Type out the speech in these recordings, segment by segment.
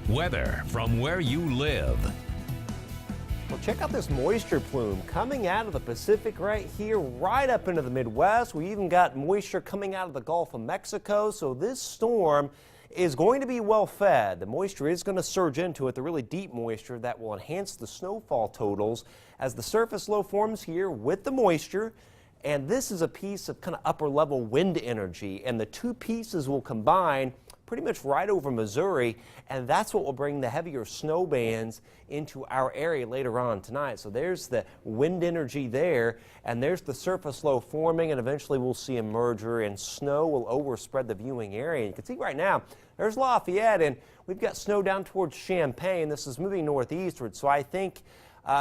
Weather from where you live. Well, check out this moisture plume coming out of the Pacific right here, right up into the Midwest. We even got moisture coming out of the Gulf of Mexico. So this storm is going to be well fed. The moisture is going to surge into it, the really deep moisture that will enhance the snowfall totals as the surface low forms here with the moisture. And this is a piece of kind of upper level wind energy, and the two pieces will combine pretty much right over Missouri, and that's what will bring the heavier snow bands into our area later on tonight. So there's the wind energy there, and there's the surface low forming, and eventually we'll see a merger, and snow will overspread the viewing area. And you can see right now, there's Lafayette, and we've got snow down towards Champaign. This is moving northeastward, so I think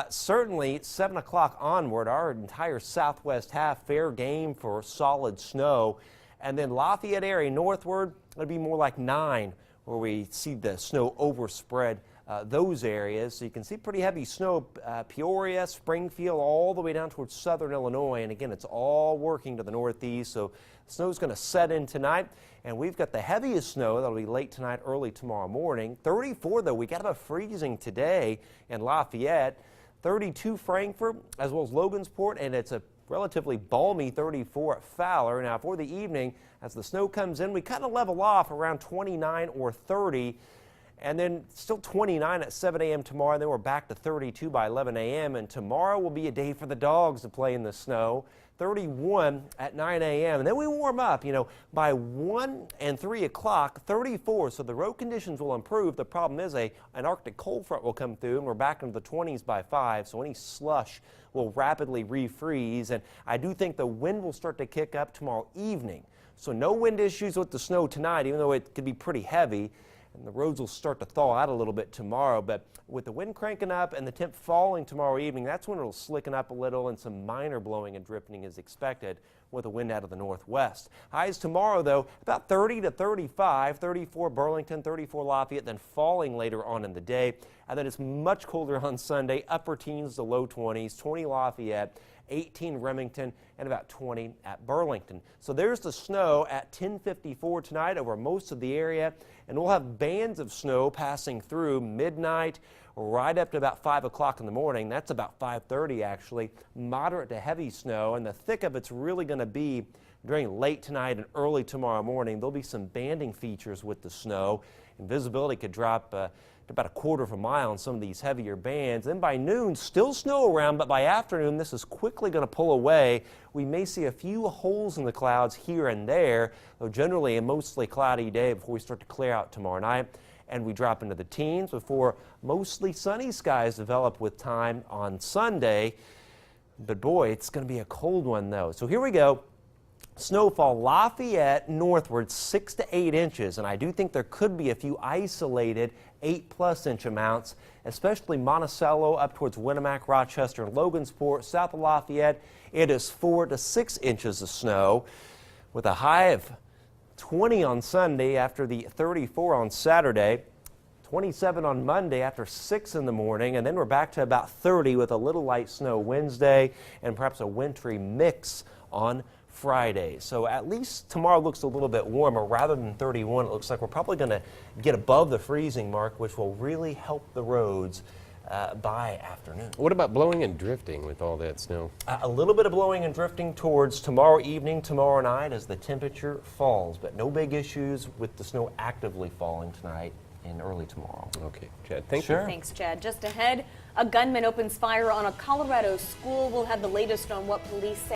certainly 7 o'clock onward, our entire southwest half fair game for solid snow. And then Lafayette area northward, it'll be more like 9 where we see the snow overspread those areas. So you can see pretty heavy snow, Peoria, Springfield, all the way down towards southern Illinois. And again, it's all working to the northeast. So snow's going to set in tonight. And we've got the heaviest snow that'll be late tonight, early tomorrow morning. 34 though, we got about freezing today in Lafayette. 32 Frankfort as well as Logansport, and it's a relatively balmy 34 at Fowler. Now for the evening, as the snow comes in, we kind of level off around 29 or 30, and then still 29 at 7 a.m. tomorrow, and then we're back to 32 by 11 a.m. And tomorrow will be a day for the dogs to play in the snow. 31 at 9 a.m. And then we warm up, by 1 and 3 o'clock, 34. So the road conditions will improve. The problem is an Arctic cold front will come through, and we're back into the 20s by 5. So any slush will rapidly refreeze. And I do think the wind will start to kick up tomorrow evening. So no wind issues with the snow tonight, even though it could be pretty heavy. And the roads will start to thaw out a little bit tomorrow, but with the wind cranking up and the temp falling tomorrow evening, that's when it'll slicken up a little, and some minor blowing and drifting is expected with a wind out of the northwest. Highs tomorrow, though, about 30 to 35, 34 Burlington, 34 Lafayette, then falling later on in the day. And then it's much colder on Sunday, upper teens to low 20s, 20 Lafayette, 18 Remington, and about 20 at Burlington. So there's the snow at 10:54 tonight over most of the area, and we'll have bands of snow passing through midnight right up to about 5 o'clock in the morning. That's about 5:30 actually. Moderate to heavy snow, and the thick of it's really going to be during late tonight and early tomorrow morning. There'll be some banding features with the snow, and visibility could drop to about 1/4 of a mile on some of these heavier bands. Then by noon, still snow around, but by afternoon, this is quickly going to pull away. We may see a few holes in the clouds here and there, though generally a mostly cloudy day before we start to clear out tomorrow night. And we drop into the teens before mostly sunny skies develop with time on Sunday. But boy, it's going to be a cold one though. So here we go. Snowfall, Lafayette northward 6 to 8 inches, and I do think there could be a few isolated 8+ inch amounts, especially Monticello up towards Winnemac, Rochester, and Logansport. South of Lafayette, it is 4 to 6 inches of snow with a high of 20 on Sunday after the 34 on Saturday. 27 on Monday after 6 in the morning, and then we're back to about 30 with a little light snow Wednesday and perhaps a wintry mix on Friday. So at least tomorrow looks a little bit warmer. Rather than 31, it looks like we're probably going to get above the freezing mark, which will really help the roads by afternoon. What about blowing and drifting with all that snow? A little bit of blowing and drifting towards tomorrow evening, tomorrow night as the temperature falls, but no big issues with the snow actively falling tonight and early tomorrow. Okay, Chad, thank Sure. you. Thanks, Chad. Just ahead, a gunman opens fire on a Colorado school. We'll have the latest on what police say.